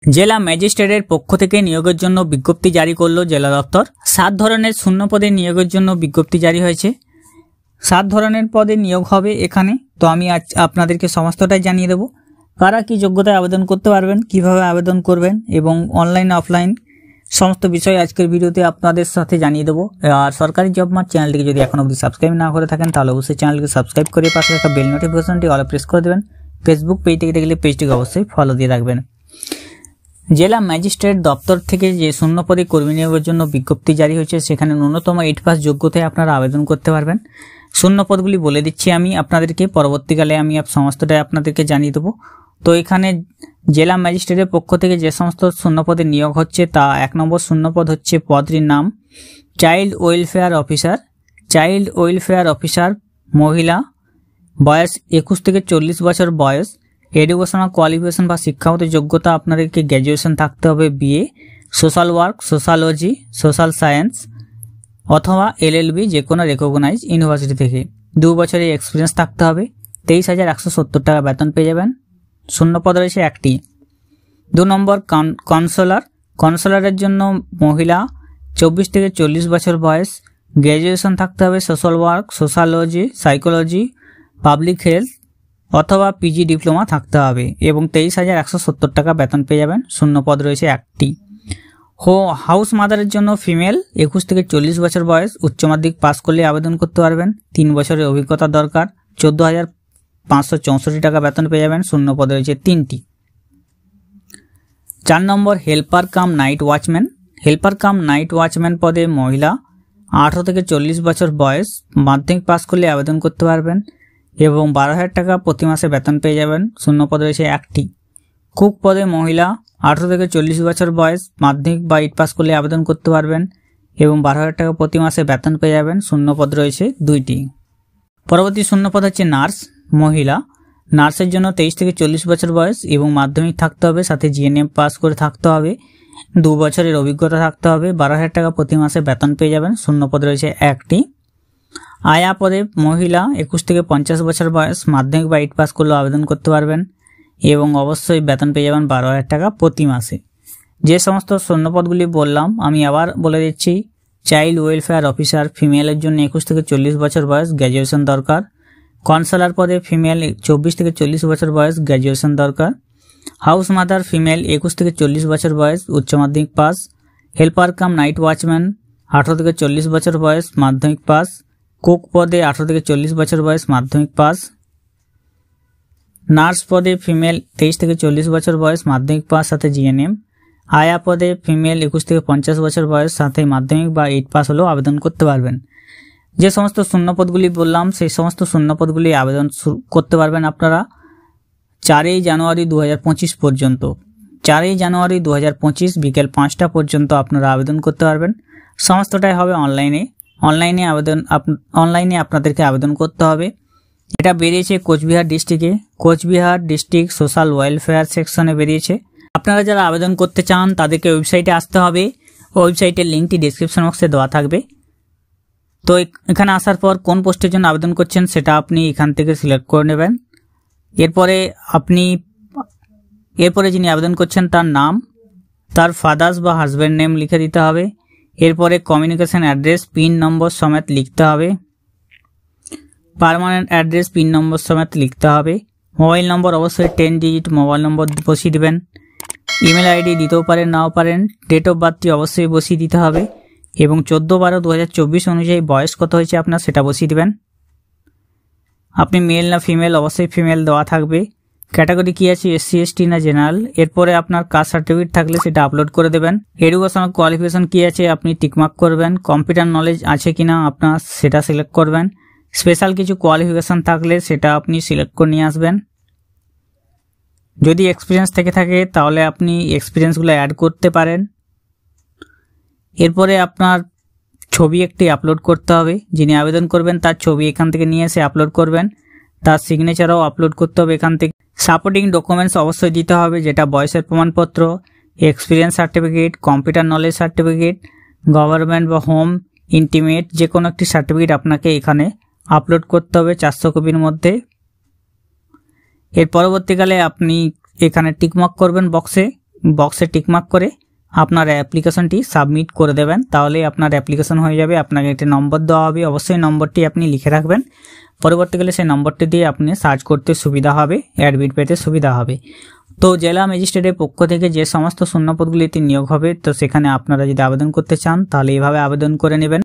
জেলা ম্যাজিস্ট্রেটের পক্ষ থেকে নিয়োগের জন্য বিজ্ঞপ্তি জারি করলো জেলা দপ্তর। 7 ধরনের শূন্য পদে নিয়োগের জন্য বিজ্ঞপ্তি জারি হয়েছে। 7 ধরনের পদে নিয়োগ হবে এখানে। তো আমি আজ আপনাদেরকে সমস্তটাই জানিয়ে দেব, কারা কি যোগ্যতায় আবেদন করতে পারবেন, কিভাবে আবেদন করবেন এবং অনলাইন অফলাইন সমস্ত বিষয় আজকের ভিডিওতে আপনাদের সাথে জানিয়ে দেবো। আর সরকারি জব মার্ট চ্যানেলটিকে যদি এখন অবধি সাবস্ক্রাইব না করে থাকেন তাহলে অবশ্যই চ্যানেলকে সাবস্ক্রাইব করে পাশে থাকা বেল নোটিফিকেশনটি অলে প্রেস করে দেবেন। ফেসবুক পেজ থেকে দেখলে পেজটিকে অবশ্যই ফলো দিয়ে রাখবেন। জেলা ম্যাজিস্ট্রেট দপ্তর থেকে যে শূন্য পদে কর্মী নিয়োগের জন্য বিজ্ঞপ্তি জারি হয়েছে, সেখানে ন্যূনতম 8 পাস যোগ্যতায় আপনারা আবেদন করতে পারবেন। শূন্য পদগুলি বলে দিচ্ছি আমি আপনাদেরকে, পরবর্তীকালে আমি সমস্তটাই আপনাদেরকে জানিয়ে দেবো। তো এখানে জেলা ম্যাজিস্ট্রেটের পক্ষ থেকে যে সমস্ত শূন্য পদে নিয়োগ হচ্ছে, তা 1 নম্বর শূন্য পদ হচ্ছে পদটির নাম child welfare officer. Child welfare officer মহিলা, বয়স 21 থেকে 40 বছর বয়স। এডুকেশনাল কোয়ালিফিকেশন বা শিক্ষাগত যোগ্যতা আপনাদেরকে গ্র্যাজুয়েশন থাকতে হবে, BA, social work, sociology, social science অথবা LLB যে কোনো রেকগনাইজ ইউনিভার্সিটি থেকে। 2 বছরের এক্সপিরিয়েন্স থাকতে হবে। 23,170 টাকা বেতন পেয়ে যাবেন। শূন্য পদ রয়েছে 1টি। 2 নম্বর কাউন্সেলর। কাউন্সেলরের জন্য মহিলা, 24 থেকে 40 বছর বয়স, গ্র্যাজুয়েশন থাকতে হবে social work, sociology, psychology, public health অথবা PG ডিপ্লোমা থাকতে হবে এবং 23,170 টাকা বেতন পেয়ে যাবেন। শূন্য পদ রয়েছে 1টি। হাউস মাদারের জন্য ফিমেল, 21 থেকে 40 বছর বয়স, উচ্চ মাধ্যমিক পাস করলে আবেদন করতে পারবেন। 3 বছরের অভিজ্ঞতা দরকার। 14,564 টাকা বেতন পেয়ে যাবেন। শূন্য পদ রয়েছে 3টি। 4 নম্বর helper cum night watchman. Helper cum night watchman পদে মহিলা, 18 থেকে 40 বছর বয়স, মাধ্যমিক পাস করলে আবেদন করতে পারবেন এবং 12,000 টাকা প্রতি মাসে বেতন পেয়ে যাবেন। শূন্য পদ রয়েছে 1টি। কুক পদে মহিলা, 18 থেকে 40 বছর বয়স, মাধ্যমিক বা 8 পাস করলে আবেদন করতে পারবেন এবং 12,000 টাকা প্রতি মাসে বেতন পেয়ে যাবেন। শূন্য পদ রয়েছে 2টি। পরবর্তী শূন্য পদ হচ্ছে নার্স মহিলা। নার্সের জন্য 23 থেকে 40 বছর বয়স এবং মাধ্যমিক থাকতে হবে, সাথে GNM পাস করে থাকতে হবে, 2 বছরের অভিজ্ঞতা থাকতে হবে, 12,000 টাকা প্রতি মাসে বেতন পেয়ে যাবেন। শূন্য পদ রয়েছে 1টি। আয়া পদে মহিলা, 21 থেকে 50 বছর বয়স, মাধ্যমিক বা 8 পাস করলেও আবেদন করতে পারবেন এবং অবশ্যই বেতন পেয়ে যাবেন 12,000 টাকা প্রতি মাসে। যে সমস্ত শূন্যপদগুলি বললাম আমি আবার বলে দিচ্ছি। চাইল্ড ওয়েলফেয়ার অফিসার ফিমেলের জন্য 21 থেকে 40 বছর বয়স, গ্র্যাজুয়েশন দরকার। কাউন্সেলর পদে ফিমেল, 24 থেকে 40 বছর বয়স, গ্র্যাজুয়েশন দরকার। হাউস মাদার ফিমেল, 21 থেকে 40 বছর বয়স, উচ্চ মাধ্যমিক pass. Helper cum night watchman, 18 থেকে 40 বছর বয়স, মাধ্যমিক পাস। কুক পদে 18 থেকে 40 বছর বয়স, মাধ্যমিক পাস। নার্স পদে ফিমেল, 23 থেকে 40 বছর বয়স, মাধ্যমিক পাস সাথে GNM। আয়া পদে ফিমেল, 21 থেকে 50 বছর বয়স, সাথে মাধ্যমিক বা 8 পাস হলেও আবেদন করতে পারবেন। যে সমস্ত শূন্যপদগুলি বললাম সেই সমস্ত শূন্যপদগুলি আবেদন করতে পারবেন আপনারা 4 জানুয়ারি 2025 পর্যন্ত। 4 জানুয়ারি 2025 বিকেল 5টা পর্যন্ত আপনারা আবেদন করতে পারবেন। সমস্তটাই হবে অনলাইনে আপনাদেরকে আবেদন করতে হবে। এটা বেরিয়েছে কোচবিহার ডিস্ট্রিক্টে, কোচবিহার ডিস্ট্রিক্ট সোশ্যাল ওয়েলফেয়ার সেকশনে বেরিয়েছে। আপনারা যারা আবেদন করতে চান তাদেরকে ওয়েবসাইটে আসতে হবে। ওয়েবসাইটের লিঙ্কটি ডেসক্রিপশন বক্সে দেওয়া থাকবে। তো এখানে আসার পর কোন পোস্টের জন্য আবেদন করছেন সেটা আপনি এখান থেকে সিলেক্ট করে নেবেন। এরপরে যিনি আবেদন করছেন তার নাম, তার ফাদার্স বা হাজব্যান্ড নেম লিখে দিতে হবে। এরপরে কমিউনিকেশন অ্যাড্রেস, পিন নম্বর সমেত লিখতে হবে। পার্মানেন্ট অ্যাড্রেস, পিন নম্বর সমেত লিখতে হবে। মোবাইল নম্বর অবশ্যই 10 ডিজিট মোবাইল নম্বর বসিয়ে দেবেন। ইমেল আইডি দিতেও পারেন নাও পারেন। ডেট অফ বার্থটি অবশ্যই বসিয়ে দিতে হবে এবং 14/12/2024 অনুযায়ী বয়স কত হয়েছে আপনার সেটা বসিয়ে দেবেন। আপনি মেল না ফিমেল, অবশ্যই ফিমেল দেওয়া থাকবে। ক্যাটাগরি কি আছে, SC ST না জেনারেল। এরপরে আপনার কাস্ট সার্টিফিকেট থাকলে সেটা আপলোড করে দেবেন। এডুকেশনাল কোয়ালিফিকেশন কি আছে আপনি টিকমার্ক করবেন। কম্পিউটার নলেজ আছে কিনা আপনার সেটা সিলেক্ট করবেন। স্পেশাল কিছু কোয়ালিফিকেশন থাকলে সেটা আপনি সিলেক্ট করে নিয়ে আসবেন। যদি এক্সপিরিয়েন্স থেকে থাকে তাহলে আপনি এক্সপিরিয়েন্সগুলো অ্যাড করতে পারেন। এরপরে আপনার ছবি একটি আপলোড করতে হবে। যিনি আবেদন করবেন তার ছবি এখান থেকে নিয়ে এসে আপলোড করবেন। তার সিগনেচারও আপলোড করতে হবে এখান থেকে। সাপোর্টিং ডকুমেন্টস অবশ্যই দিতে হবে, যেটা বয়সের প্রমাণপত্র, experience certificate, computer knowledge certificate, government বা হোম ইন্টিমেট যে কোনো একটি সার্টিফিকেট আপনাকে এখানে আপলোড করতে হবে 400 কপির মধ্যে। এর পরবর্তীকালে আপনি এখানে টিকমার্ক করবেন বক্সে বক্সে টিকমার্ক করে আপনার অ্যাপ্লিকেশনটি সাবমিট করে দেবেন, তাহলে আপনার অ্যাপ্লিকেশন হয়ে যাবে। আপনাকে একটি নম্বর দেওয়া হবে, অবশ্যই নম্বরটি আপনি লিখে রাখবেন। পরবর্তীকালে সেই নম্বরটি দিয়ে আপনি সার্চ করতে সুবিধা হবে, অ্যাডমিট পেতে সুবিধা হবে। তো জেলা ম্যাজিস্ট্রেটের পক্ষ থেকে যে সমস্ত শূন্যপদগুলিতে নিয়োগ হবে, তো সেখানে আপনারা যদি আবেদন করতে চান তাহলে এইভাবে আবেদন করে নেবেন।